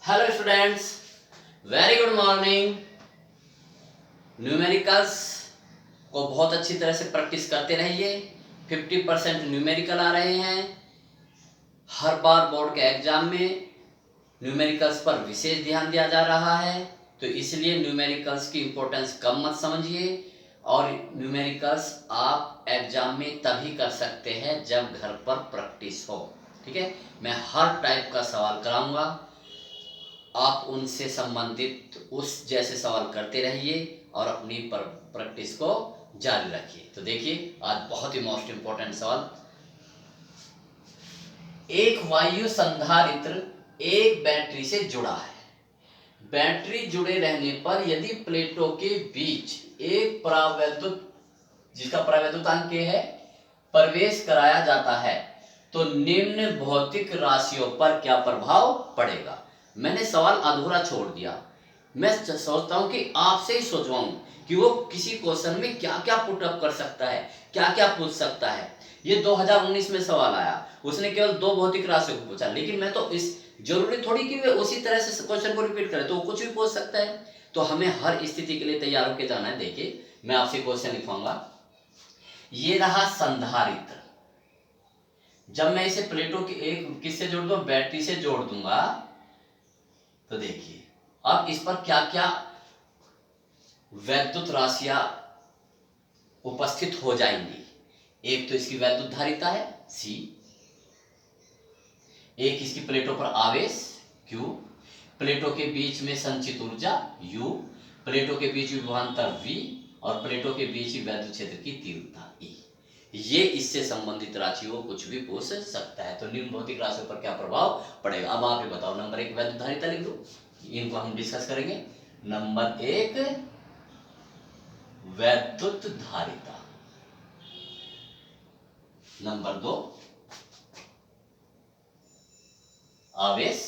Hello students, very good morning. Numericals को बहुत अच्छी तरह से प्रैक्टिस करते रहिए। 50% न्यूमेरिकल आ रहे हैं। हर बार बोर्ड के एग्जाम में न्यूमेरिकल्स पर विशेष ध्यान दिया जा रहा है, तो इसलिए न्यूमेरिकल्स की इम्पोर्टेंस कम मत समझिए। और न्यूमेरिकल्स आप एग्जाम में तभी कर सकते हैं जब घर पर प्रैक्टिस हो। ठीक है, मैं हर टाइप का सवाल कराऊंगा, आप उनसे संबंधित उस जैसे सवाल करते रहिए और अपनी प्रैक्टिस को जारी रखिए। तो देखिए, आज बहुत ही मोस्ट इंपॉर्टेंट सवाल। एक वायु संधारित्र एक बैटरी से जुड़ा है। बैटरी जुड़े रहने पर यदि प्लेटों के बीच एक परावैद्युत, जिसका परावैद्युतांक K है, प्रवेश कराया जाता है तो निम्न भौतिक राशियों पर क्या प्रभाव पड़ेगा। मैंने सवाल अधूरा छोड़ दिया। मैं सोचता हूं कि आपसे ही सोचवाऊं कि वो किसी क्वेश्चन में क्या क्या पुट अप कर सकता है, क्या क्या पूछ सकता है। ये 2019 में सवाल आया, उसने केवल 2 भौतिक राशियों को पूछा, लेकिन मैं तो इस जरूरी थोड़ी कि वे उसी तरह से क्वेश्चन को रिपीट करे, तो वो कुछ भी पूछ सकता है। तो हमें हर स्थिति के लिए तैयार होकर जाना है। देखिए, मैं आपसे क्वेश्चन लिखवाऊंगा। ये रहा संधारित्र। जब मैं इसे प्लेटों की एक किससे जोड़ दूं, बैटरी से जोड़ दूंगा, तो देखिए अब इस पर क्या क्या वैद्युत राशियां उपस्थित हो जाएंगी। एक तो इसकी वैद्युत धारिता है C, एक इसकी प्लेटों पर आवेश Q, प्लेटों के बीच में संचित ऊर्जा U, प्लेटों के बीच विभवांतर V और प्लेटों के बीच वैद्युत क्षेत्र की तीव्रता E। ये इससे संबंधित राशियों को कुछ भी पूछ सकता है। तो निम्न भौतिक राशियों पर क्या प्रभाव पड़ेगा, अब आप ये बताओ। नंबर 1 वैद्युत धारिता लिख दो, इनको हम डिस्कस करेंगे। नंबर 1 वैद्युत धारिता, नंबर 2 आवेश,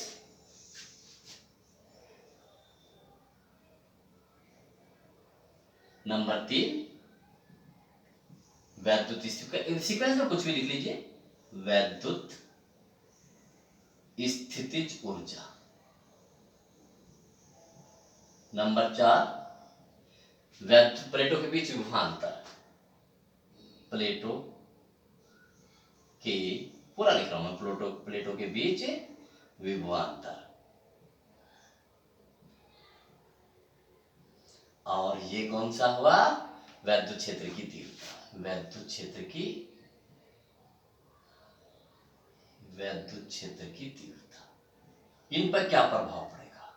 नंबर 3 वैद्युत सीक्वेंस में कुछ भी लिख लीजिए, वैद्युत स्थितिज ऊर्जा, नंबर 4 वैद्युत प्लेटों के बीच विभवांतर, प्लेटों के, पूरा लिख रहा हूं मैं, प्लेटों के बीच विभवांतर। और ये कौन सा हुआ, वैद्युत क्षेत्र की तीव्रता। वैद्युत क्षेत्र की तीव्रता, इन पर क्या प्रभाव पड़ेगा,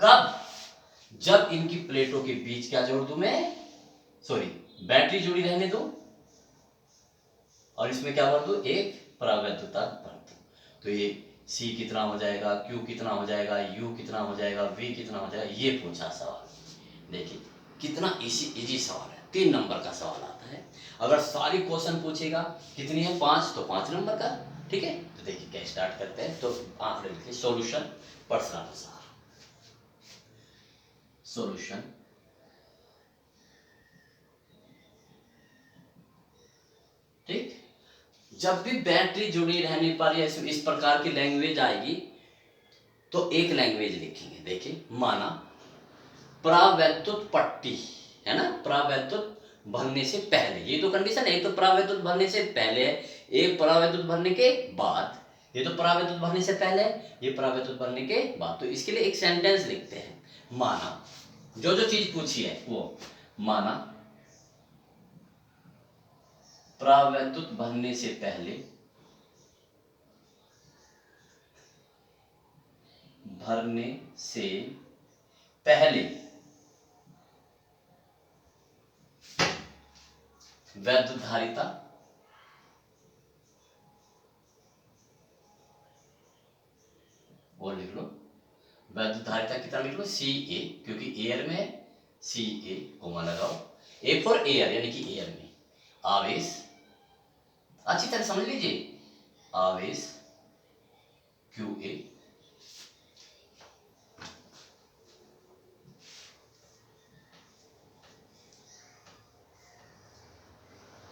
कब, जब इनकी प्लेटों के बीच क्या जोड़ दूं मैं, सॉरी, बैटरी जुड़ी रहने दो और इसमें क्या भर दूं, एक परावैद्युतांक भर दूं। तो ये C कितना हो जाएगा, Q कितना हो जाएगा, U कितना हो जाएगा, V कितना हो जाएगा, ये पूछा सवाल। देखिए कितना इजी सवाल है, 3 नंबर का सवाल आता है। अगर सारी क्वेश्चन पूछेगा कितनी है, 5, तो 5 नंबर का। ठीक है, तो देखिए क्या स्टार्ट करते हैं। तो आंकड़े लिखिए, सॉल्यूशन प्रश्नानुसार। सॉल्यूशन ठीक, जब भी बैटरी जुड़ी रहने पर या इस प्रकार की लैंग्वेज आएगी तो एक लैंग्वेज लिखेंगे। देखिए, माना परावैद्युत पट्टी है ना, परावैद्युत भरने से पहले, ये तो कंडीशन है। एक तो परावैद्युत भरने से पहले है, एक परावैद्युत भरने के बाद। ये तो परावैद्युत भरने से पहले, ये परावैद्युत भरने के बाद। तो इसके लिए एक सेंटेंस लिखते हैं। माना, जो जो चीज पूछी है वो, माना परावैद्युत भरने से पहले, भरने से पहले वैद्युत धारिता, और लिख लो वैद्युत धारिता कितना, लिख लो CA, क्योंकि एयर में CA कोमा लगाओ, A फॉर एयर, यानी कि एयर में आवेश, अच्छी तरह समझ लीजिए, आवेश QA,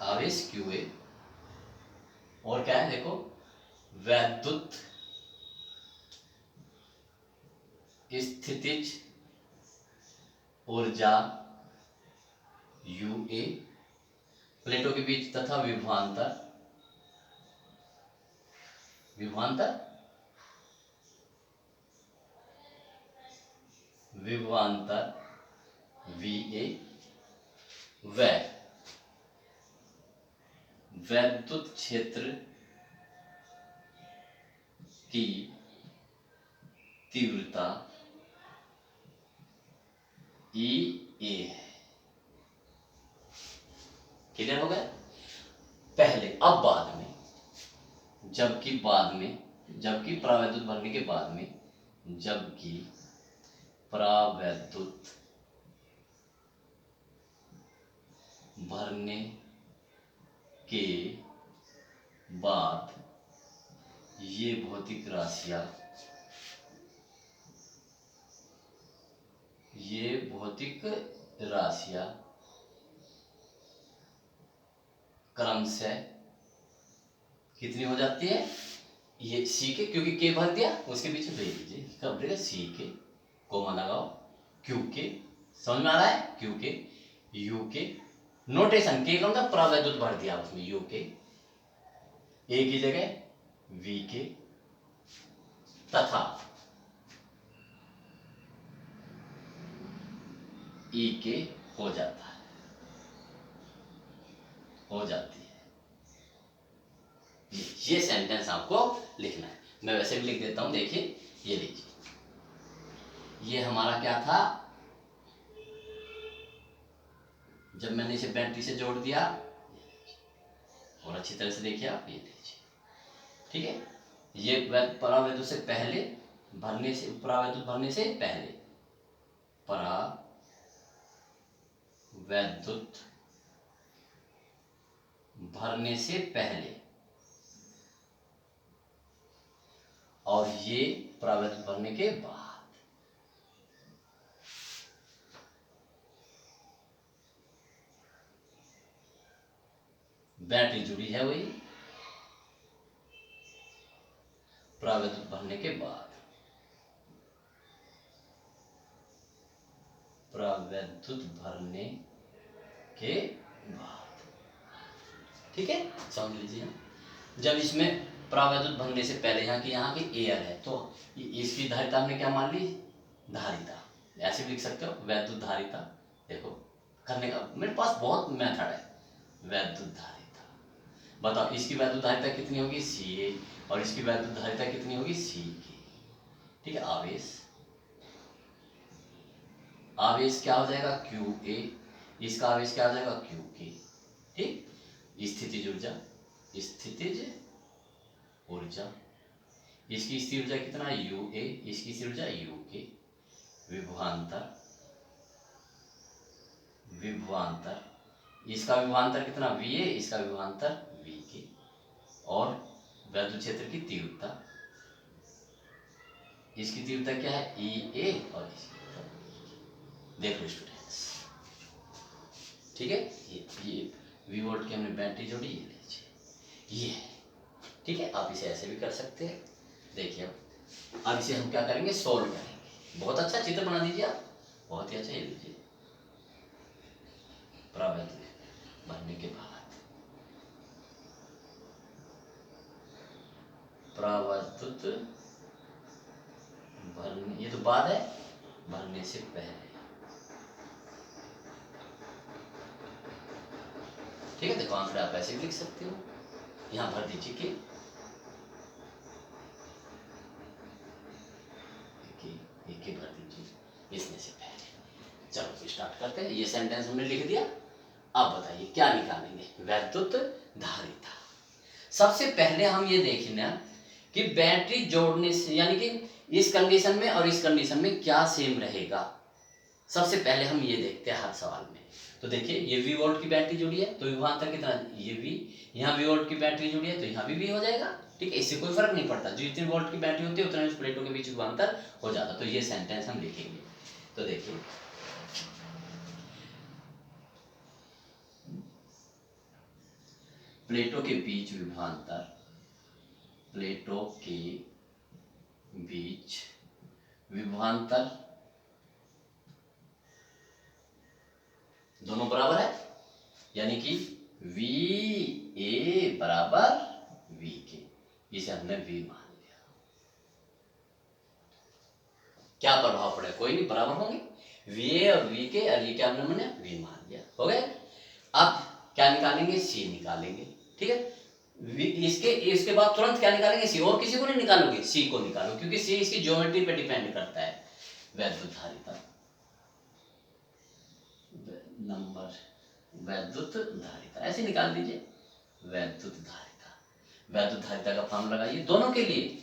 आवेश QA, और क्या है देखो, वैद्युत स्थितिज ऊर्जा UA प्लेटों के बीच तथा विभवांतर VA व वैद्युत क्षेत्र की तीव्रता EA है। क्लियर हो गया? पहले, अब बाद में, जबकि परावैद्युत भरने के बाद में, जबकि परावैद्युत भरने के बाद ये भौतिक राशियां क्रमशः कितनी हो जाती है? ये सी के, क्योंकि के भर दिया उसके पीछे भेज दीजिए, कब देगा सी के, कोमा लगाओ, क्यू के, समझ में आ रहा है? क्यू के, यू के, नोटेशन के का मतलब परावैद्युत भर दिया उसमें, यू के, ए की जगह वी के, तथा ई के हो जाती है। ये सेंटेंस आपको लिखना है, मैं वैसे भी लिख देता हूं, देखिए, ये लीजिए, ये हमारा क्या था, जब मैंने इसे बैटरी से जोड़ दिया, और अच्छी तरह से देखिए आप, ये लीजिए, ठीक है, ये परावैद्युत से पहले भरने से, परावैद्युत भरने से पहले, परावैद्युत भरने से पहले, और ये परावैद्युत भरने के बाद। बैटरी जुड़ी है वही, परावैद्युत भरने के बाद, परावैद्युत भरने के बाद, ठीक है, समझ लीजिए। जब इसमें परावैद्युत भरने से पहले यहाँ की एयर है, तो इसकी धारिता हमने क्या मान ली? धारिता, ऐसे भी लिख सकते हो, वैद्युत धारिता। देखो, करने का मेरे पास बहुत मेथड है। वैद्युत धारिता, बताओ इसकी वैद्युत धारिता कितनी होगी? Ca, और इसकी वैद्युत धारिता कितनी होगी? Ck, ठीक है। आवेश क्या हो जाएगा? Qa, इसका आवेश क्या हो जाएगा? Qk, ठीक। स्थितिज ऊर्जा, इसकी स्थिर ऊर्जा कितना? Ua, इसकी स्थिर ऊर्जा Uk, विभवांतर, इसका विभवांतर कितना? Va, इसका विभवांतर Vk, और वैद्युत क्षेत्र की तीव्रता, इसकी तीव्रता क्या है? Ea, और इसकी देख लो स्टूडेंट्स, ठीक है। ये V वोल्ट की हमने बैटरी जोड़ी, ये लीजिए, ये, ठीक है। आप इसे ऐसे भी कर सकते हैं। देखिए, अब इसे हम क्या करेंगे? सोल्व करेंगे। बहुत अच्छा चित्र बना दीजिए आप, बहुत ही अच्छा। ये लीजिए, परावैद्युत भरने के बाद, परावैद्युत भरने, ये तो बाद है, भरने से पहले, ठीक है। देखो, आंसर आप ऐसे भी लिख सकते हो, यहां भर दीजिए कि भर दीजिए इसमें से पहले। चलो स्टार्ट करते हैं। ये सेंटेंस हमने लिख दिया। अब बताइए क्या निकालेंगे? वैद्युत धारिता। सबसे पहले हम ये देखना कि बैटरी जोड़ने से, यानी कि इस कंडीशन में और इस कंडीशन में क्या सेम रहेगा। सबसे पहले हम ये देखते हैं हर सवाल में। तो देखिए, ये V वोल्ट की बैटरी जुड़ी है, तो विभवांतर कितना? ये V। यहाँ V वोल्ट की बैटरी जुड़ी है, तो यहाँ भी V हो जाएगा, ठीक है। इससे कोई फर्क नहीं पड़ता, जो जितनी वोल्ट की बैटरी होती है उतना उस प्लेटों के बीच विभवांतर हो जाता। तो ये सेंटेंस हम लिखेंगे। तो देखिए, प्लेटों के बीच विभवांतर, प्लेटों के बीच विभवांतर दोनों बराबर है, यानी कि वी ए बराबर वी के, इसे हमने वी मान लिया। क्या प्रभाव पड़े, कोई नहीं, बराबर होंगे वी ए और वी के, और ये क्या हमने मैंने वी मान लिया, हो गए। अब क्या निकालेंगे, सी निकालेंगे, ठीक है। इसके बाद तुरंत क्या निकालेंगे, सी, और किसी को नहीं निकालोगे, सी को निकालो, क्योंकि सी इसकी ज्योमेट्री पे डिपेंड करता है। वैद्युत धारिता नंबर, वैद्युत धारिता ऐसे निकाल दीजिए, वैद्युत धारिता। वैद्युत धारिता का फॉर्मूला लगाइए दोनों के लिए,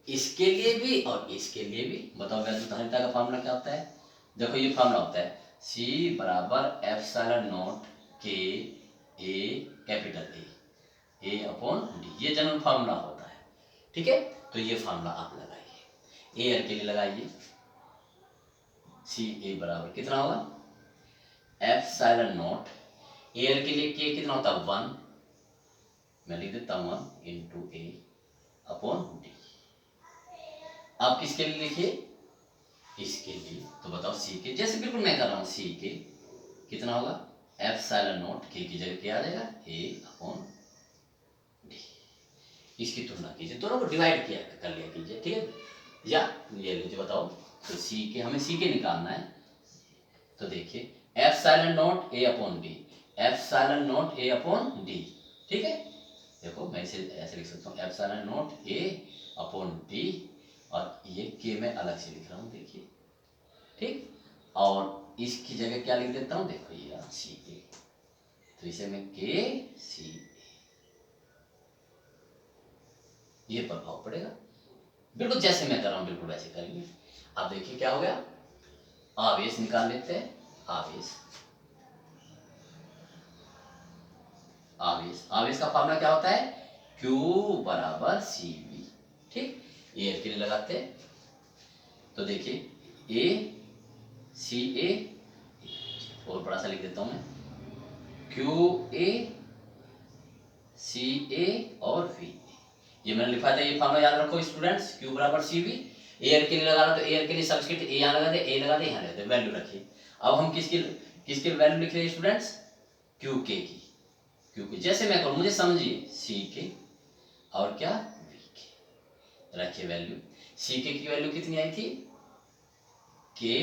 इसके लिए भी और इसके लिए भी। बताओ वैद्युत धारिता का फॉर्मूला क्या होता है। देखो ये फॉर्मूला होता है C बराबर एप्सिलॉन नॉट के ए कैपिटल ए अपॉन डी, ये जनरल फार्मूला होता है, ठीक है। तो ये फार्मूला आप लगाइए, एयर के लिए लगाइए, सी ए बराबर कितना होगा, एप्सिलॉन नॉट, एयर के लिए के कितना होता है 1, मैं लिख देता हूँ 1 इंटू ए अपॉन डी। आप किसके लिए लिखिए, इसके लिए, तो बताओ सी के, जैसे बिल्कुल मैं कर रहा हूँ, सी के कितना होगा, एप्सिलॉन नॉट, के की जगह क्या आ जाएगा ए अपॉन डी। इसकी तुलना कीजिए, दोनों को डिवाइड किया कर लिया कीजिए, ठीक है। या ये लीजिए, बताओ तो सी के, हमें सी के निकालना है, तो देखिए epsilon naught A upon D, epsilon naught A upon D, ठीक है। देखो मैं इसे ऐसे लिख सकता हूँ, epsilon naught A upon D, और ये के मैं अलग से लिख रहा हूँ, देखिए, ठीक। और इसकी जगह क्या लिख देता हूँ, देखो ये सी ए, तो इसे मैं के सी ए, ये प्रभाव पड़ेगा, बिल्कुल जैसे मैं कर रहा हूँ बिल्कुल वैसे करेंगे। अब देखिए क्या हो गया, आवेश निकाल लेते हैं, आवेश, आवेश, आवेश का फॉर्मूला क्या होता है, Q बराबर सी वी, ठीक। एयर के लिए लगाते हैं, तो देखिए ए सी ए, और बड़ा सा लिख देता हूं मैं, क्यू ए सी ए और वी, ये मैंने लिखा था, ये फॉर्मूला याद रखो स्टूडेंट्स, क्यू बराबर सी वी। एयर के लिए लगा रहा, तो एयर के लिए सब्सक्रिप्ट ए यहाँ लगा दे, ए लगा दे, यहाँ लगा दे, वैल्यू रखिए। अब हम किसकी वैल्यू लिख रहे हैं स्टूडेंट्स, क्यू के की, क्यू के, जैसे मैं करूँ मुझे समझिए, सी के और क्या वी के, रखिए वैल्यू। सी के की वैल्यू कितनी आई थी, के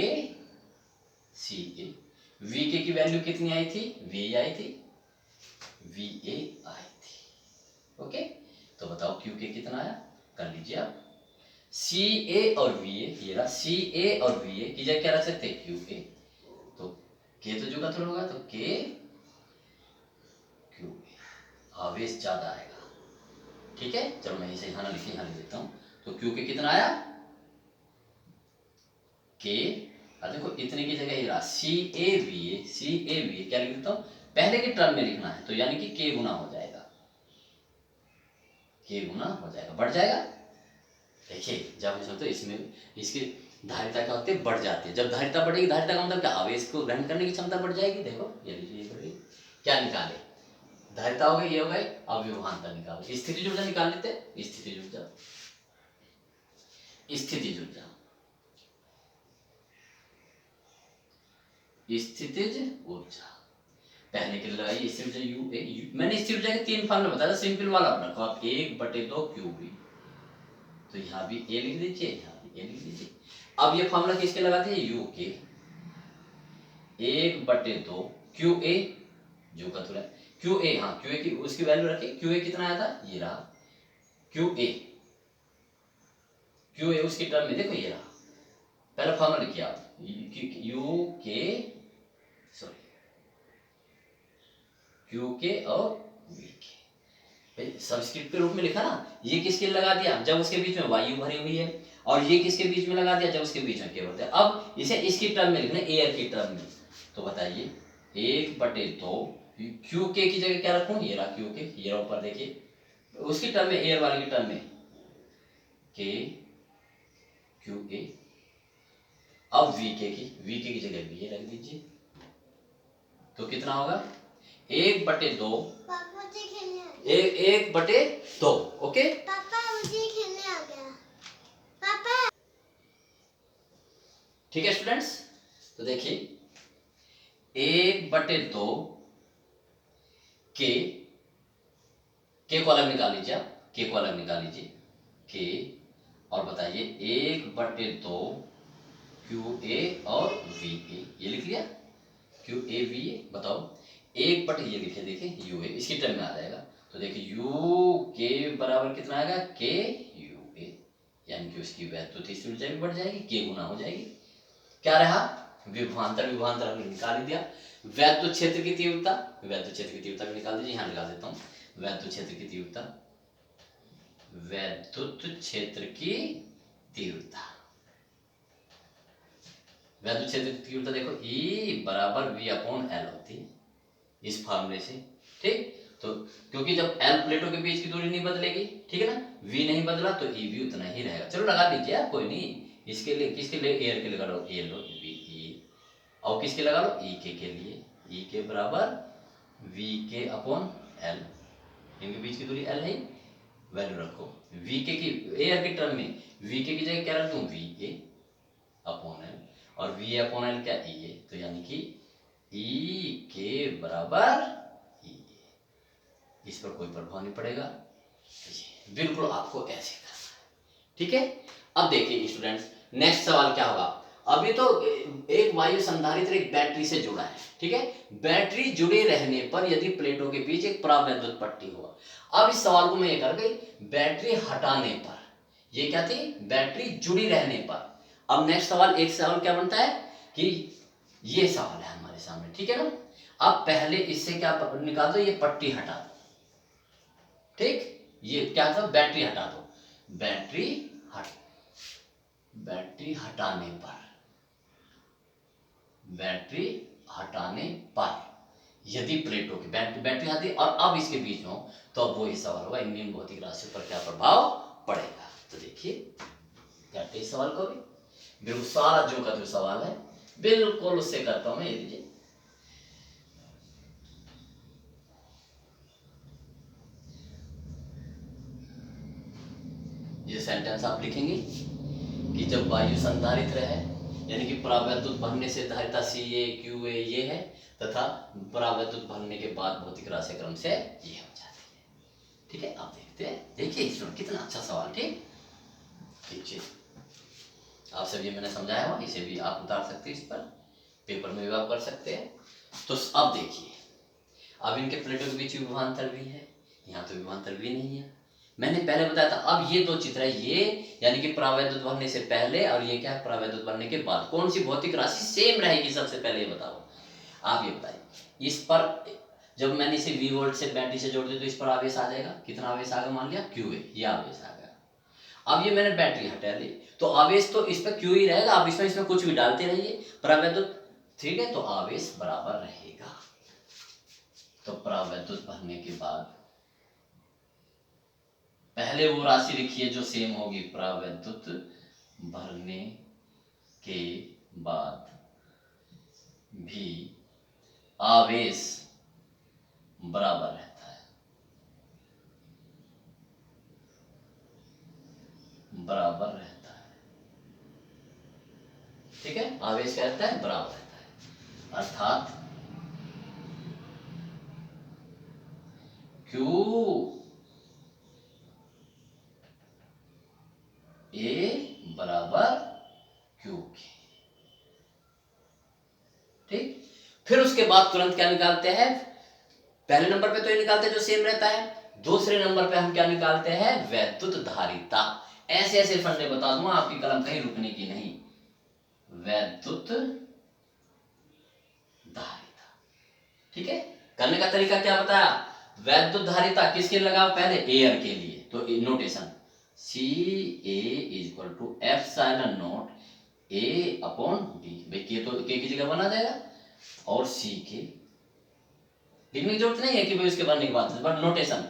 सी ए, वी के की वैल्यू कितनी आई थी, वी आई थी, वी ए आई थी, ओके। तो बताओ क्यू के कितना आया, कर लीजिए आप, सी ए और वी ए, ये रहा सी ए और वी ए की जगह क्या रख सकते हैं, क्यू ए, तो के तो जुगा थोड़ा होगा, तो के क्यू ए, आवेश ज्यादा आएगा, ठीक है। चलो मैं इसे यहाँ लिख देता हूँ, तो क्यू के कितना आया, के, देखो इतने की जगह ये रहा सी A V A, C A V A क्या लिख देता हूँ, पहले के टर्म में लिखना है, तो यानी कि के गुना हो जाएगा, के गुना हो जाएगा, बढ़ जाएगा। देखिए जब हम तो इसमें इसकी धारिता क्या होती है, बढ़ जाती है। जब धारिता बढ़ेगी, धारिता का मतलब क्या, आवेश को ग्रहण करने की क्षमता बढ़ जाएगी। देखो ये लीजिए, बढ़ेगी, क्या निकाले, धारिता हो गई, ये हो गई, अब विभवांतर निकालो, स्थितिज ऊर्जा निकाल लेते हैं, स्थितिज ऊर्जा, स्थितिज ऊर्जा, स्थितिज ऊर्जा पहले के लिए लगाइए, स्थिर ऊर्जा यू ए, मैंने स्थिर ऊर्जा के 3 फॉर्मूले बताया था, सिंपल वाला रखो आप, 1/2 क्यू बी, तो यहाँ भी ए लिख दीजिए, यहाँ भी ए लिख दीजिए। अब ये फॉर्मूला किसके लगाते हैं, यू के, 1/2 क्यू ए, जो का थोड़ा क्यू ए, हाँ क्यू ए की उसकी वैल्यू रखिए, क्यू ए कितना आया था, ये रहा क्यू ए, क्यू ए उसकी टर्म में देखो ये रहा, पहला फॉर्मूला लिखिए आप, यू के, सॉरी क्यू के और वी के, सबस्क्रिप्ट के रूप में लिखा ना, ये किसके लगा दिया, जब उसके बीच में वायु भरी हुई है, और ये किसके बीच में लगा दिया, जब उसके बीच में के भरते हैं। अब इसे इसकी टर्म में लिखना, एयर की टर्म में, तो बताइए 1/2 क्यू के की जगह क्या रखूं, ये रहा क्यू के, ये रहा ऊपर देखिए, उसकी टर्म में, एयर वाले की टर्म में के क्यू ए, अब वी के की जगह वी ए रख दीजिए, तो कितना होगा 1/2, 1/2, ओके। पापा मुझे खेलने आ गया, पापा ठीक है स्टूडेंट्स, तो देखिए 1/2 के को अलग निकाल लीजिए, आप के को अलग निकाल लीजिए के, और बताइए 1/2 QA और VA, ये लिख लिया QA VA। बताओ 1/, ये लिखे देखिए UA, इसकी टर्म में आ जाएगा। तो देखिए UK बराबर कितना आएगा KUA, यानी कि उसकी वैद्युत स्थिति ऊर्जा भी बढ़ जाएगी, के गुना हो जाएगी। क्या रहा विभवांतर, विभवांतर हमने निकाल दिया। वैद्युत क्षेत्र की तीव्रता, वैद्युत क्षेत्र की तीव्रता भी निकाल दीजिए, यहाँ निकाल देता हूँ। वैद्युत क्षेत्र की तीव्रता, वैद्युत क्षेत्र की तीव्रता, वैद्युत क्षेत्र की तीव्रता देखो E बराबर V/L होती है इस फार्मूले से, ठीक। तो क्योंकि जब L प्लेटों के बीच की दूरी नहीं बदलेगी, ठीक है ना, V नहीं बदला तो E भी उतना ही रहेगा। चलो लगा दीजिए आप, कोई नहीं। इसके लिए किसके लिए, एयर के लिए लगा लो ए लो VE, और किसके लगा लो EK के लिए, EK बराबर VK/L, इनके बीच की दूरी L है, वैल्यू रखो। VK की एयर के टर्म में VK की जगह क्या रख दूं VA/L, और VA/L क्या EA, तो यानी कि EK बराबर EA, इस पर कोई प्रभाव नहीं पड़ेगा। बिल्कुल आपको ऐसे करना है, ठीक है। अब देखिए स्टूडेंट्स, नेक्स्ट सवाल क्या होगा। अभी तो एक वायु संधारित्र एक बैटरी से जुड़ा है, ठीक है। बैटरी जुड़े रहने पर यदि प्लेटों के बीच एक परावैद्युत पट्टी हो। अब इस सवाल को मैं ये कर गई, बैटरी हटाने पर, ये क्या थी, बैटरी जुड़ी रहने पर। अब नेक्स्ट सवाल, एक सवाल क्या बनता है कि ये सवाल है हमारे सामने, ठीक है ना। अब पहले इससे क्या निकाल दो, ये पट्टी हटा दो, ठीक। ये क्या था, बैटरी हटा दो, बैटरी हटाने पर, बैटरी हटाने पर यदि प्लेटों की बैटरी हटी और अब इसके बीच में हो, तो अब वो ही सवाल होगा, इंडियन भौतिक राशि पर क्या प्रभाव पड़ेगा। तो देखिए करते इस सवाल को भी, बिल्कुल सारा जो का जो सवाल है बिल्कुल उससे करता हूं मैं। ये लीजिए, ये सेंटेंस आप लिखेंगे कि जब वायु संधारित्र है, यानी कि परावैद्युत भरने से धारिता CA QA ये है, तथा परावैद्युत भरने के बाद भौतिक राशि क्रम से ये हो जाती है, ठीक है। आप देखते हैं, देखिए स्टूडेंट कितना अच्छा सवाल, ठीक। देखिए आप सब ये मैंने समझाया हुआ, इसे भी आप उतार सकते हैं, इस पर पेपर में भी आप कर सकते हैं। तो अब देखिए, अब इनके प्लेटों के बीच विभवांतर भी है, यहाँ तो विभवांतर भी नहीं है। मैंने पहले बताया था, अब ये दो चित्र है, ये यानी कि परावैद्युत बनने से पहले, और ये क्या है परावैद्युत बनने के बाद, कौन सी भौतिक राशि सेम रहेगी सबसे पहले ये बताओ। आप ये बताइए, इस पर जब मैंने इसे V वोल्ट से बैटरी से जोड़ दिया तो इस पर आवेश आ जाएगा, कितना आवेश आ गया, मान लिया QA, ये आवेश आ गया। अब ये मैंने बैटरी हटा ली तो आवेश तो इस पर Q ही रहेगा, आप इसमें कुछ भी डालते रहिए, परावैद्युत, ठीक है, तो आवेश बराबर रहेगा। तो परावैद्युत भरने के बाद पहले वो राशि लिखिए जो सेम होगी, परावैद्युत भरने के बाद भी आवेश बराबर रहता है, बराबर रहता है, ठीक है। आवेश क्या रहता है, बराबर रहता है, अर्थात Q A बराबर QK, ठीक। फिर उसके बाद तुरंत क्या निकालते हैं, पहले नंबर पे तो ये निकालते हैं जो सेम रहता है, दूसरे नंबर पे हम क्या निकालते हैं, वैद्युत धारिता। ऐसे ऐसे फंडे बता दूंगा, आपकी कलम कहीं रुकने की नहीं। वैद्युत धारिता, ठीक है। करने का तरीका क्या बताया, वैद्युत धारिता किसके लगाओ, पहले एयर के लिए, तो नोटेशन CA = ε0 A/D, भाई के तो के की जगह बना जाएगा, और C के लिखने की जरूरत नहीं है कि भाई उसके बनने के बाद, बट नोटेशन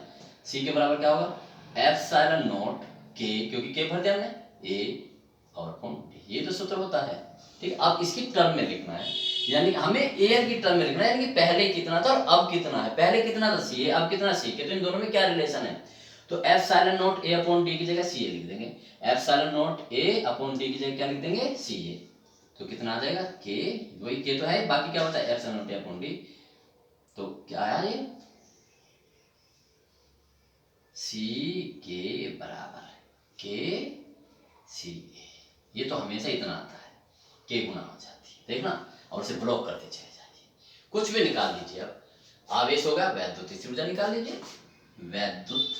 C के बराबर क्या होगा, ε0 K, क्योंकि K भर दिया हमने, A/D, ये तो सूत्र होता है, ठीक। अब इसकी टर्म में लिखना है, यानी हमें एयर की टर्म में लिखना है, यानी कि पहले कितना था और अब कितना है, पहले कितना था CA, अब कितना CK, तो इन दोनों में क्या रिलेशन है, तो ε0 A/D की जगह CA लिख देंगे, ε0 A/D की जगह क्या लिख देंगे, CA, तो कितना आ जाएगा के, वही के तो है, बाकी क्या होता है एप्सिलॉन नॉट अपॉन डी, तो क्या आया ये सी के बराबर के सी ए, ये तो हमेशा इतना आता है, के गुना हो जाती है, देखना, और उसे ब्लॉक करते चले जाइए, कुछ भी निकाल लीजिए। अब आवेश होगा, वैद्युत स्थितिज ऊर्जा निकाल लीजिए, वैद्युत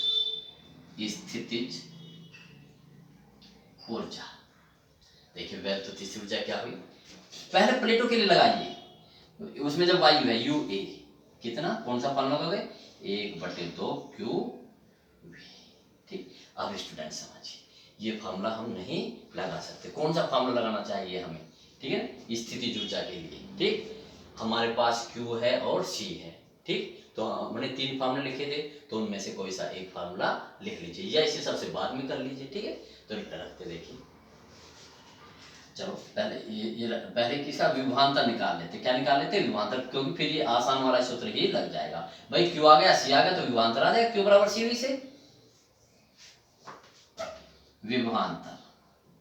स्थितिज ऊर्जा। देखिए वैद्युत स्थितिज ऊर्जा क्या हुई, पहले प्लेटों के लिए लगाइए, उसमें जब वायु है यू ए, कितना, कौन सा फॉर्मूला लगाओगे, 1/2 क्यू वी। ठीक, अब स्टूडेंट समझिए, ये फार्मूला हम नहीं लगा सकते, कौन सा फार्मूला लगाना चाहिए हमें, ठीक है, स्थितिज ऊर्जा के लिए। ठीक, हमारे पास Q है और C है, ठीक, तो हमने 3 फार्मूले लिखे थे, तो उनमें से कोई सा एक फार्मूला लिख लीजिए, या इसे सबसे बाद में कर लीजिए। ठीक है, तो रखते देखिए, चलो पहले ये पहले किसका विभवांतर निकाल लेते, क्या निकाल लेते, विभवांतर, क्योंकि फिर ये आसान वाला सूत्र ही लग जाएगा। भाई Q आ गया, C आ गया, तो विभवांतर आ जाएगा, Q बराबर CV से विभवांतर।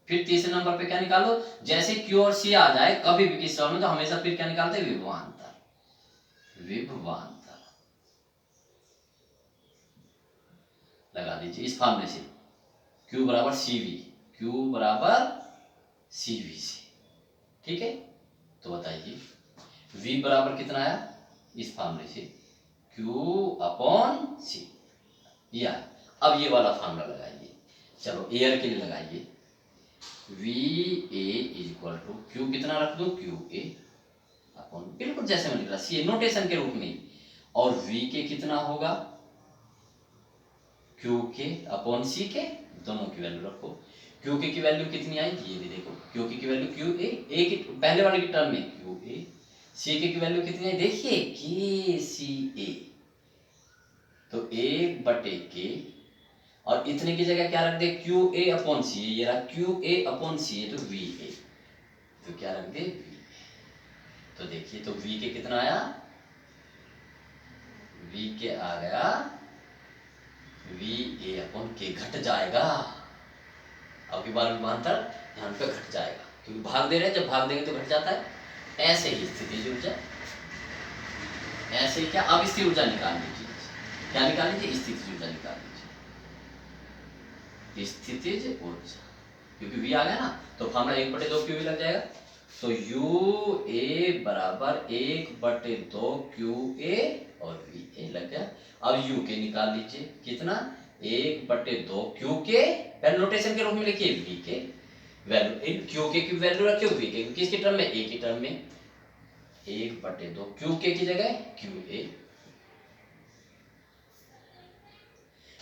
फिर तीसरे नंबर पे क्या निकालो, जैसे Q और C आ जाए कभी भी किसी में, तो हमेशा फिर क्या निकालते हैं, विभवांतर। विभवांतर लगा दीजिए इस फॉर्मूले से, Q बराबर CV, Q बराबर CV से। ठीक है, तो बताइए V बराबर कितना आया, इस फॉर्मूले से Q अपॉन C, या अब ये वाला फॉर्मूला लगाइए, चलो एयर के लिए लगाइए, V A is equal to Q, कितना रख दो, क्यू ए अपॉन, बिल्कुल जैसे मैंने लिखा सी नोटेशन के रूप में, और वी के कितना होगा, क्यू के अपॉन सी के, दोनों की वैल्यू रखो। क्यू के की वैल्यू कितनी आई, ये भी देखो, क्यू के की वैल्यू क्यू ए की पहले वाले की टर्म में क्यू ए, सी के की वैल्यू कितनी आई, देखिए के सी ए, तो 1/के, और इतने की जगह क्या रख दे, क्यू ए अपॉन सी, ये रहा क्यू ए अपॉन सी, तो वी ए, तो क्या रख दे वी, तो देखिए, तो वी के कितना आया, वी के आ गया वी ए अपॉन के, घट जाएगा, अब की बार विभवांतर ध्यान पे घट जाएगा, क्योंकि भाग दे रहे हैं, जब भाग देंगे तो घट जाता है। ऐसे ही स्थितिज ऊर्जा, ऐसे ही क्या, अब स्थिर ऊर्जा निकाल लीजिए, क्या निकाल लीजिए, स्थितिज ऊर्जा निकाल लीजिए, स्थितिज ऊर्जा, क्योंकि वी आ गया ना, तो फार्मूला 1/2 क्यू लग जाएगा, तो यू ए बराबर 1/2 क्यू ए और वी ए लग गया। अब यू के निकाल लीजिए, कितना, 1/2 क्यू के, पहले नोटेशन के रूप में लिखिए, वी के वैल्यू, इन क्यू के की वैल्यू रखियो वी के, किसकी टर्म में, ए की टर्म में, 1/2 क्यू के की जगह क्यू ए,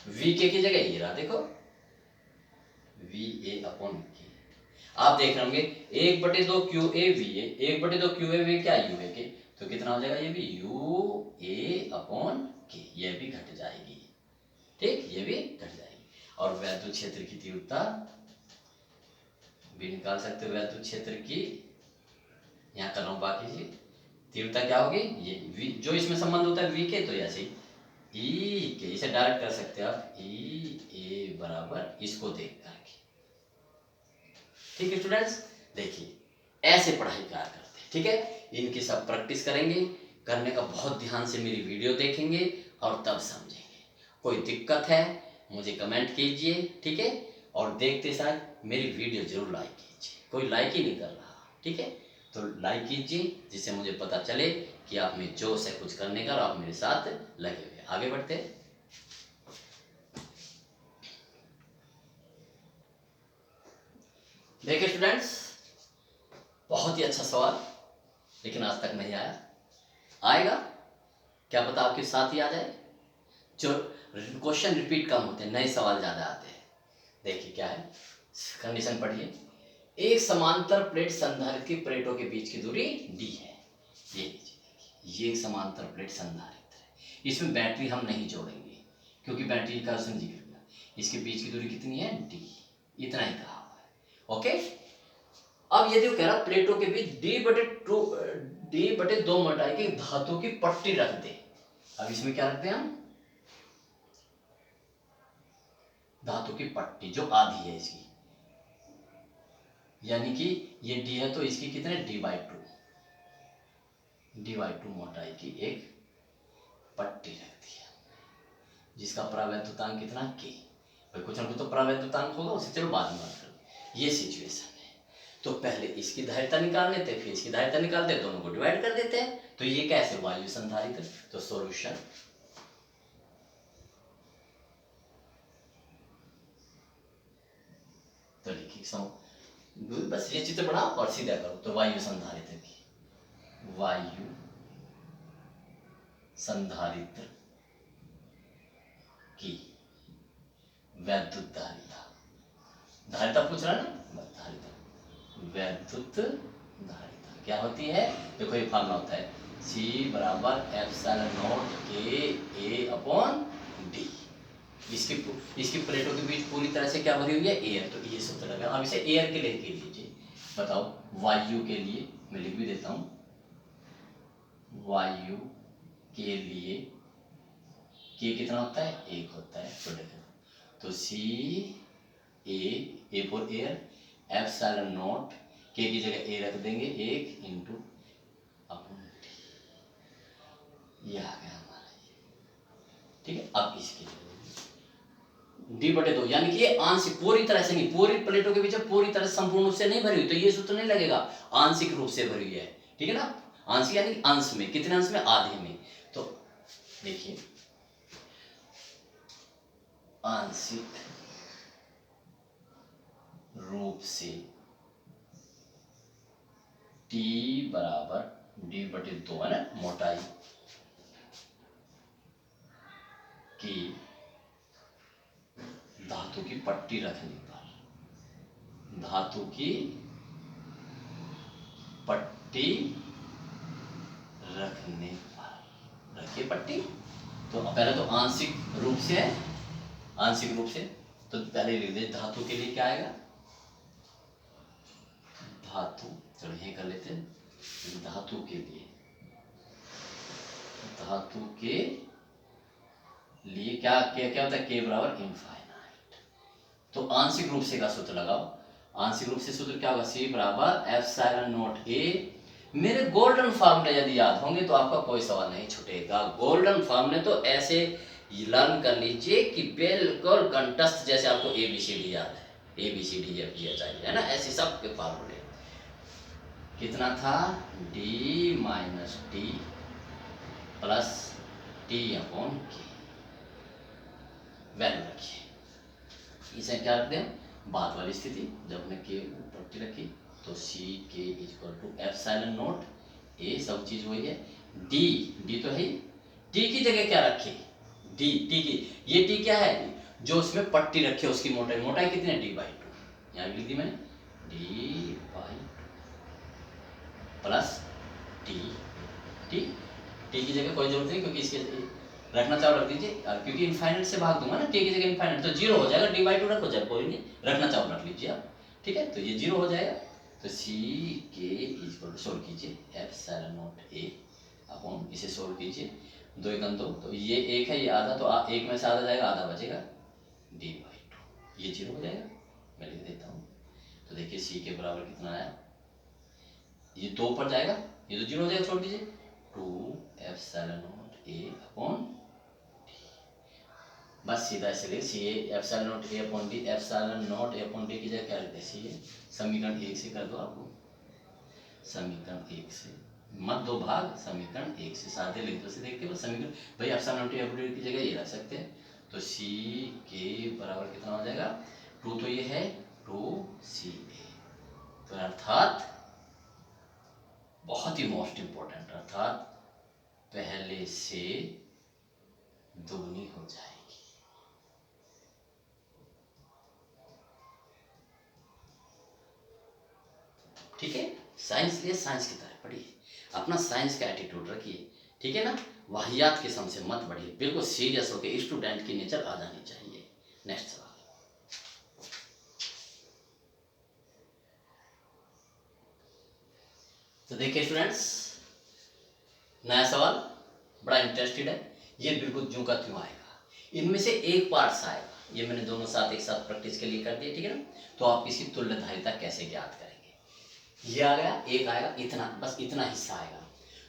वी के की जगह ये रहा, देखो वी ए अपॉन के, आप देख रहे होंगे 1/2 Q A V A, 1/2 Q A V क्या, यू ए के, तो कितना हो जाएगा, ये भी यू ए अपॉन के, ये भी घट जाएगी। ठीक, ये भी घट जाएगी, और वैद्युत क्षेत्र की तीव्रता भी निकाल सकते हो, वैद्युत क्षेत्र की, यहाँ कर रहा हूँ बाकी जी, तीव्रता क्या होगी, ये वी, जो इसमें संबंध होता है वी के, तो ऐसे ही ई के, इसे डायरेक्ट कर सकते हो आप, ई ए बराबर इसको देख करके। ठीक है स्टूडेंट्स, देखिए ऐसे पढ़ाई क्या करते हैं, ठीक है, इनकी सब प्रैक्टिस करेंगे, करने का बहुत ध्यान से मेरी वीडियो देखेंगे और तब समझेंगे। कोई दिक्कत है मुझे कमेंट कीजिए, ठीक है, और देखते साथ मेरी वीडियो जरूर लाइक कीजिए, कोई लाइक ही नहीं कर रहा, ठीक है, तो लाइक कीजिए, जिससे मुझे पता चले कि आप में जोश है कुछ करने का और आप मेरे साथ लगे हुए। आगे बढ़ते हैं। देखिए स्टूडेंट्स, बहुत ही अच्छा सवाल, लेकिन आज तक नहीं आया, आएगा क्या पता आपके साथ ही आ जाए, जो क्वेश्चन रिपीट कम होते हैं, नए सवाल ज्यादा आते हैं। देखिए क्या है कंडीशन, पढ़िए, एक समांतर प्लेट संधारित्र की प्लेटों के बीच की दूरी d है, ये लीजिए, ये एक समांतर प्लेट संधारित्र है, इसमें बैटरी हम नहीं जोड़ेंगे क्योंकि बैटरी का जिक्र किया, इसके बीच की दूरी कितनी है, d, इतना ही कहा हुआ है। ओके, अब यदि वो कह रहा प्लेटों के बीच d/2 मोटाई की धातु की पट्टी रख दे, अब इसमें क्या रखते हैं हम, धातु की पट्टी जो आधी है इसकी, यानी कि ये डी है तो इसकी कितने d/2 मोटाई की एक पट्टी रख दिया, जिसका परावैद्युतांक कितना k। भाई कुछ ना कुछ तो परावैद्युतांक होगा, उसे चलो बाद में बात करें। ये सिचुएशन है, तो पहले इसकी धारिता निकाल लेते, फिर इसकी धारिता निकालते, दोनों को डिवाइड कर देते हैं। तो ये कैसे वायु संधारित्र, तो सॉल्यूशन तो लिखिए बस ये चित्र बनाओ और सीधा करो। तो वायु संधारित्र की वैद्युत धारिता पूछ रहा है ना, धारिता वैद्युत धारिता क्या होती है, देखो ये फॉर्मूला होता है C = ε0 KA/D। इसकी प्लेटों के बीच पूरी तरह से क्या भरी हुई है, एयर। तो ये सूत्र लगा। अब इसे एयर के लिए लिख लीजिए। बताओ वायु के लिए मैं लिख भी देता हूं, वायु के लिए के कितना होता है, 1 होता है। तो देखो तो ए फॉर एयर, ε0 के की जगह ए रख देंगे 1 × ये आ गया हमारा ये, ठीक है। अब इसके d/2 यानी कि ये आंशिक, पूरी तरह से नहीं, पूरी प्लेटों के बीच पूरी तरह से संपूर्ण रूप से नहीं भरी हुई, तो ये सूत्र नहीं लगेगा। आंशिक रूप से भरी हुई है, ठीक है ना। आंशिक यानी अंश में, कितने अंश में, आधे में। तो देखिए आंशिक रूप से T = d/2 है ना, मोटाई की धातु की पट्टी रखने पर, धातु की पट्टी रखने पर, रखिए पट्टी। तो पहले तो आंशिक रूप से है, आंशिक रूप से तो पहले लिख दे धातु के लिए क्या आएगा, धातु, चलो यही कर लेते हैं। धातु के लिए क्या क्या क्या होता है, k = इनफाइनाइट। तो आंशिक रूप से का सूत्र लगाओ। आंशिक रूप से सूत्र क्या होगा, C = ε0A। मेरे गोल्डन फार्मूले यदि याद होंगे तो आपका कोई सवाल नहीं छूटेगा। गोल्डन फार्मूले तो ऐसे लर्न कर लीजिए कि बिल्कुल कंठस्थ, जैसे आपको ABCD याद है, ABCDEF चाहिए है ना, ऐसे सब के फार्मूले। कितना था, D - T + T/K। वैल्यू रखिए, इसे क्या रखते हैं, बाद वाली स्थिति जब हमने के पट्टी रखी तो CK = ε0A, सब चीज वही है। D तो है, T की जगह क्या रखी, T की, ये T क्या है, जो उसमें पट्टी रखी है उसकी मोटाई कितनी है, d/2। यहाँ लिख दी मैंने d/2 + T की जगह कोई जरूरत नहीं, क्योंकि इसके रखना चाहो रख दीजिए, क्योंकि इनफाइनाइट से भाग दूंगा ना, k की जगह इनफाइनाइट तो 0 हो जाएगा, d/2 रखो, जब कोई नहीं, रखना चाहो रख लीजिए आप, ठीक है। तो ये 0 हो जाएगा। तो CK सोल्व कीजिए ε0A, इसे सोल्व कीजिए, 2 × 2, तो ये 1 है, ये आधा, तो 1 में से आधा जाएगा, आधा बचेगा, d/2, ये 0 हो जाएगा। मैं लिख देता हूँ। तो देखिए C के बराबर कितना आया, ये 2 पर जाएगा, ये तो 0 हो जाएगा, छोड़ दीजिए, 2ε0A/d। बस सीधा ऐसे लिख, ε0A/d, ε0A/d की जगह क्या लिखते हैं, समीकरण 1 से कर दो, आपको समीकरण 1 से मत दो भाग, समीकरण 1 से सादे लिख दो, से देख के बस समीकरण, भाई ε0A/d की जगह ये रख सकते हैं। तो C के बराबर कितना हो जाएगा, 2 तो ये है, 2CA। तो अर्थात बहुत ही मोस्ट इंपॉर्टेंट, अर्थात पहले से दोगुनी हो जाएगी। ठीक है, साइंस लिए साइंस की तरह पढ़िए, अपना साइंस का एटीट्यूड रखिए, ठीक है ना। वाहियात किस्म से मत बढ़िए, बिल्कुल सीरियस होकर स्टूडेंट की नेचर आ जानी चाहिए। नेक्स्ट सवाल, तो देखिए स्टूडेंट्स, नया सवाल बड़ा इंटरेस्टेड है, ये बिल्कुल ज्यों का त्यों आएगा, इनमें से एक पार्ट आएगा, ये मैंने दोनों साथ एक साथ प्रैक्टिस के लिए कर दिया, ठीक है ना। तो आप इसकी तुल्य धारिता कैसे ज्ञात करेंगे, ये आ गया, एक आएगा, इतना, बस इतना हिस्सा आएगा।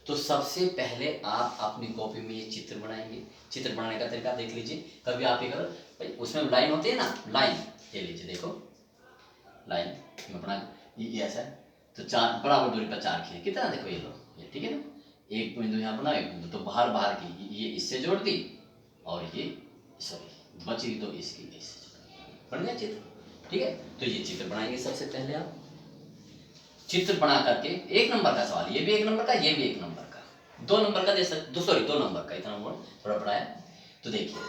तो सबसे पहले आप अपनी कॉपी में ये चित्र बनाएंगे। चित्र बनाने का तरीका देख लीजिए। कभी आप ये करो भाई, उसमें लाइन होती है ना, लाइन, ये लीजिए देखो लाइन में बना, ये ऐसा है, तो चार बराबर दूरी पर चार खींचे, कितना देखो ये लो, ये ठीक है ना, एक बिंदु यहाँ बना, एक बिंदु, तो बाहर बाहर की ये इससे जोड़ दी, और ये सॉरी बची तो इसकी इससे बन गया चित्र, ठीक है। तो ये चित्र बनाएंगे सबसे पहले आप। चित्र बना करके, एक नंबर का सवाल, ये भी एक नंबर का, ये भी एक नंबर का, 2 नंबर का दे सकते, सॉरी 2 नंबर का, इतना मोड़ थोड़ा बड़ा है। तो देखिए,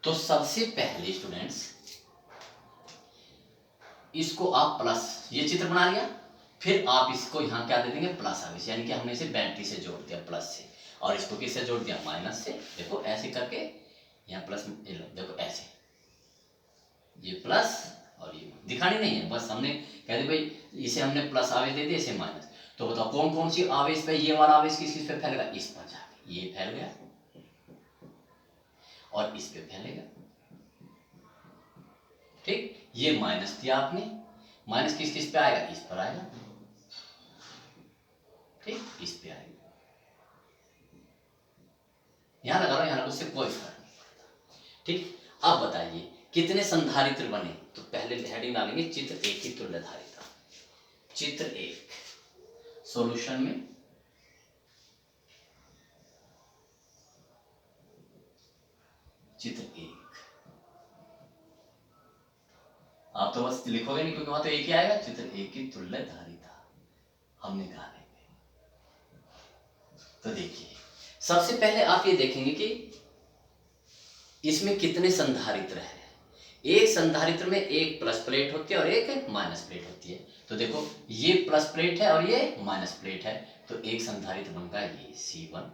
तो सबसे पहले स्टूडेंट्स इसको आप प्लस, ये चित्र बना लिया, फिर आप इसको यहाँ क्या दे देंगे, प्लस आवेश, यानी कि हमने इसे बैटरी से जोड़ दिया प्लस से, और इसको किससे जोड़ दिया, माइनस से। देखो ऐसे करके यहाँ प्लस, देखो ऐसे, ये प्लस और ये दिखानी नहीं है, बस हमने कह दी भाई इसे हमने प्लस आवेश दे दिया, इसे माइनस। तो बताओ कौन कौन सी आवेश पे, ये वाला आवेश किस किस पे फैलेगा, इस पर जाके ये फैल गया, और इस पे फैलेगा, ठीक। ये माइनस दिया आपने, माइनस किस किस पे आएगा, इस पर आएगा, ठीक, इस पे आएगा, यहां लगा लो, यहां उससे कोई फर्क नहीं पड़ता, ठीक। अब बताइए कितने संधारित्र बने, तो पहले हेडिंग डालेंगे चित्र 1 की तुल्यधारिता। चित्र 1 सॉल्यूशन में चित्र 1, आप तो बस लिखोगे नहीं क्योंकि वहां तो एक ही आएगा, चित्र 1 की तुल्यधारिता हमने कहा नहीं। तो देखिए सबसे पहले आप ये देखेंगे कि इसमें कितने संधारित्र है। एक संधारित्र में एक प्लस प्लेट होती है और एक माइनस प्लेट होती है। तो देखो ये प्लस प्लेट है और ये माइनस प्लेट है, तो एक संधारित्र बनता है ये C1,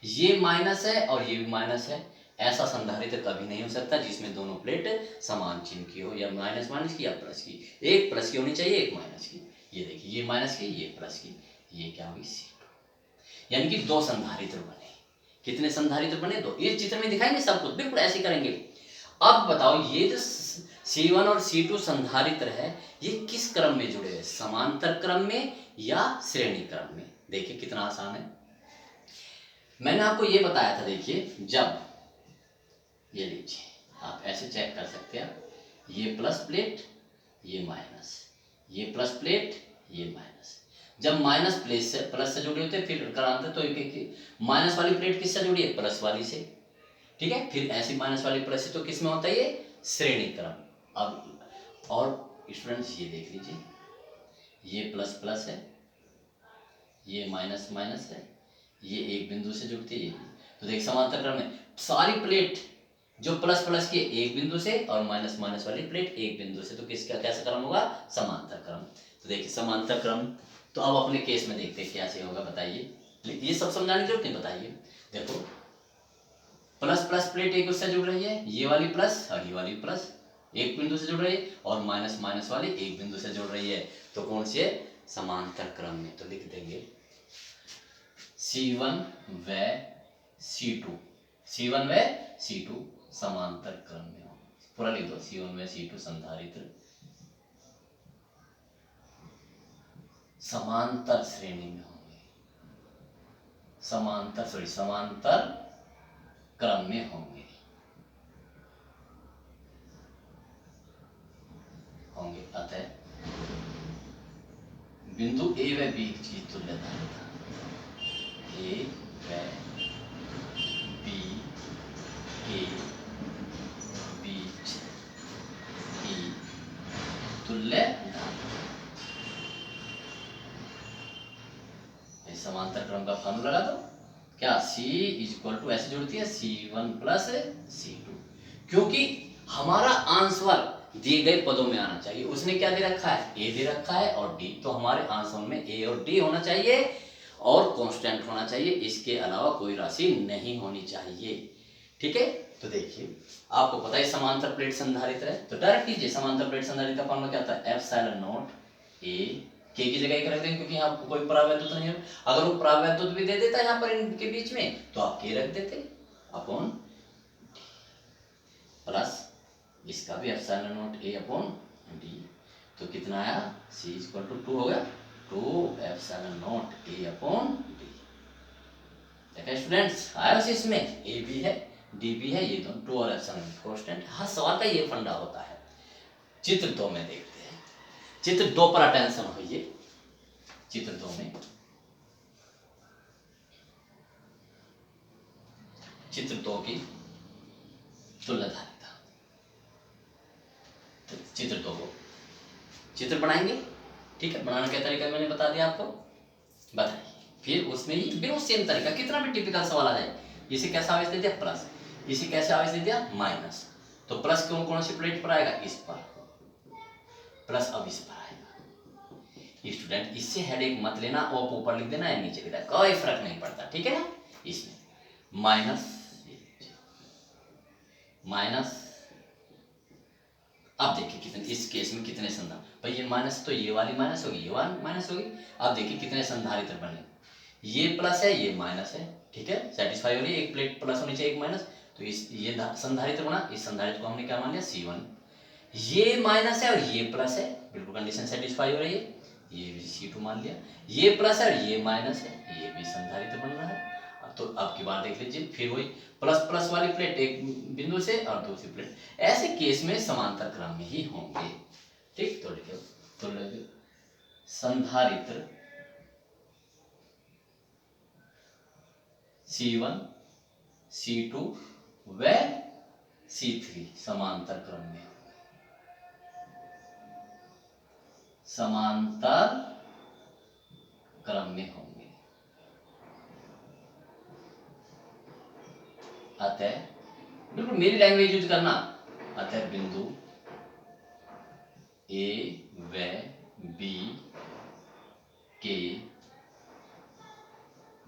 ये माइनस है और ये भी माइनस है। ऐसा संधारित्र कभी नहीं हो सकता जिसमें दोनों प्लेट समान चिन्ह की हो, या माइनस माइनस की या प्लस की, एक प्लस की होनी चाहिए, एक माइनस की। ये देखिए ये माइनस की, ये प्लस की, ये क्या होगी C2, यानी कि 2 संधारित्र बने। कितने संधारित्र बने, 2। ये चित्र में दिखाएंगे सब कुछ, बिल्कुल ऐसे करेंगे। अब बताओ ये जो C1 और C2 संधारित्र है, ये किस क्रम में जुड़े हुए, समांतर क्रम में या श्रेणी क्रम में। देखिए कितना आसान है, मैंने आपको ये बताया था। देखिए जब ये लीजिए आप ऐसे चेक कर सकते हैं, ये प्लस प्लेट ये माइनस, ये प्लस प्लेट ये माइनस। जब माइनस प्लेट से प्लस से जुड़े होते हैं फिर करांतर, तो माइनस वाली प्लेट किससे जुड़ी है, प्लस वाली से, ठीक है। फिर ऐसी माइनस वाली प्लस से, तो किस में होता है ये, श्रेणी क्रम। अब और स्टूडेंट्स ये देख लीजिए, ये प्लस प्लस है, ये माइनस माइनस है, ये एक बिंदु से जुड़ती है, ये तो देख समांतर क्रम में सारी प्लेट जो प्लस प्लस की एक बिंदु से और माइनस माइनस वाली प्लेट एक बिंदु से, तो किसका कैसा क्रम होगा, समांतर क्रम। तो देखिए समांतर क्रम, तो अब अपने केस में देखते हैं कैसे होगा, बताइए। ये सब समझाने की जरूरत नहीं, बताइए। देखो प्लस प्लस प्लेट एक उससे जुड़ रही है, ये वाली प्लस और ये वाली प्लस एक बिंदु से जुड़ रही है, और माइनस माइनस वाली एक बिंदु से जुड़ रही है, तो कौन सी है, समांतर क्रम में। तो लिख देंगे C1 व C2, C1 व C2 समांतर क्रम में हो, पूरा लिख दो, C1 व C2 संधारित्र समांतर श्रेणी में होंगे, समांतर क्रम में होंगे अतः बिंदु A व B की तुल्यधारिता, A व B के बीच की तुल्यधारिता। समांतर क्रम का फॉर्मूला लगा दो, क्या C इक्वल टू ऐसे जुड़ती है C1 प्लस C2, क्योंकि हमारा आंसर दिए गए पदों में आना चाहिए। उसने क्या दे रखा है, A दे रखा है और D, तो हमारे आंसर में A और D होना चाहिए और कांस्टेंट होना चाहिए, इसके अलावा कोई राशि नहीं होनी चाहिए, ठीक है। तो देखिए आपको पता है समांतर प्लेट संधारित्र है, तो डायरेक्ट कीजिए, समांतर प्लेट संधारित्र का फॉर्मूला क्या होता है, एप्सिलॉन नॉट A, के की जगह एक रख देंगे क्योंकि यहाँ कोई परावैद्युत नहीं है। अगर वो परावैद्युत भी दे देता है यहाँ पर इनके बीच में, तो आप के रख देते अपॉन प्लस इसका भी epsilon not A upon D, तो कितना आया, C इक्वल टू 2 हो गया। To epsilon naught A upon D. देखा स्टूडेंट्स, आया उसी इसमें ए भी है डी भी है, ये दोनों टू और एप्सिलॉन कांस्टेंट। हर सवाल का ये फंडा होता है। चित्र 2 में देखते हैं। चित्र 2 पर अटेंशन होइए। चित्र 2 में चित्र 2 की तुल्यधारिता। तो चित्र 2 को चित्र बनाएंगे, ठीक है। बनाने का तरीका मैंने बता दिया आपको, बताइए। फिर उसमें ही बिल्कुल सेम तरीका, कितना भी टिपिकल सवाल आ जाए। इसे कैसा आवेश दे दिया प्लस, इसे कैसे आवेश दे दिया माइनस, तो प्लस कौन कौन सी प्लेट पर आएगा, इस पर, प्लस अब इस पर आएगा। स्टूडेंट इससे हेडेक मत लेना, और ऊपर लिख देना या नीचे लिख देना, कोई फर्क नहीं पड़ता, ठीक है ना। इसमें माइनस माइनस, अब देखिए कितने, इस केस में कितने संधारित्र, भाई ये माइनस तो ये वाली माइनस होगी, ये वाली माइनस होगी। अब देखिए कितने संधारित्र बने, ये प्लस है ये माइनस है, ठीक है, सेटिस्फाई हो रही है। एक प्लेट प्लस होनी चाहिए एक माइनस, तो इस ये संधारित्र बना, इस संधारित्र को हमने क्या मान लिया C1। ये माइनस है और ये प्लस है, बिल्कुल कंडीशन सेटिस्फाई हो रही है, ये भी C2 मान लिया। ये प्लस है और ये माइनस है, ये भी संधारित्र बन रहा है। तो अब की बात देख लीजिए, फिर वही प्लस प्लस वाली प्लेट एक बिंदु से और दूसरी प्लेट, ऐसे केस में समांतर क्रम में ही होंगे, ठीक। तो लिखो, तो संधारित्र C1 C2 व C3 समांतर क्रम में, समांतर क्रम में होंगे। अतः बिल्कुल मेरी लैंग्वेज यूज करना, अतः बिंदु ए व बी के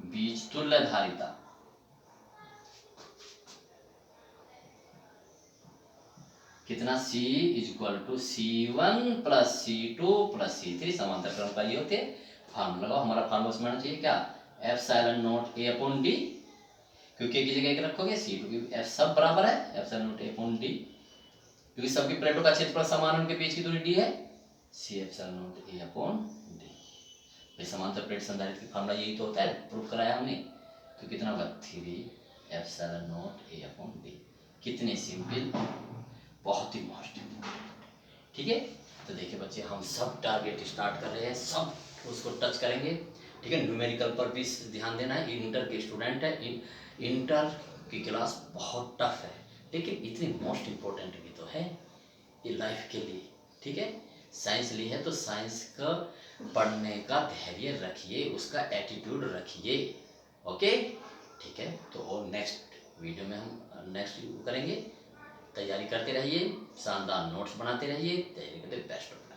बीच तुल्यधारिता कितना, C equal to C1 plus C2 plus C3, समांतर क्रम का ये होते हैं। फार्मूला लगाओ, हमारा फार्मूला उसमें आना चाहिए क्या, epsilon naught A upon D, क्योंकि एक जगह एक रखोगे C2 की F सब बराबर है, epsilon naught A upon D, क्योंकि सबकी प्लेटों का क्षेत्रफल समान, उनके बीच की दूरी डी है, C epsilon naught A upon D. भाई समांतर प्लेट संधारित्र की फार्मूला यही तो होता है, प्रूफ कराया हमने। तो कितना होगा 3 epsilon naught A upon D. कितने सिंपल, बहुत ही मोस्ट इम्पोर्टेंट, ठीक है। तो देखिए बच्चे, हम सब टारगेट स्टार्ट कर रहे हैं, सब उसको टच करेंगे, ठीक है। न्यूमेरिकल पर भी ध्यान देना है, इंटर के स्टूडेंट है, इंटर की क्लास बहुत टफ है, लेकिन इतनी मोस्ट इम्पोर्टेंट भी तो है ये लाइफ के लिए, ठीक है। साइंस ली है तो साइंस का पढ़ने का धैर्य रखिए, उसका एटीट्यूड रखिए, ओके, ठीक है। तो और नेक्स्ट वीडियो में हम नेक्स्ट करेंगे, तैयारी करते रहिए, शानदार नोट्स बनाते रहिए, तैयारी करते, बेस्ट ऑफ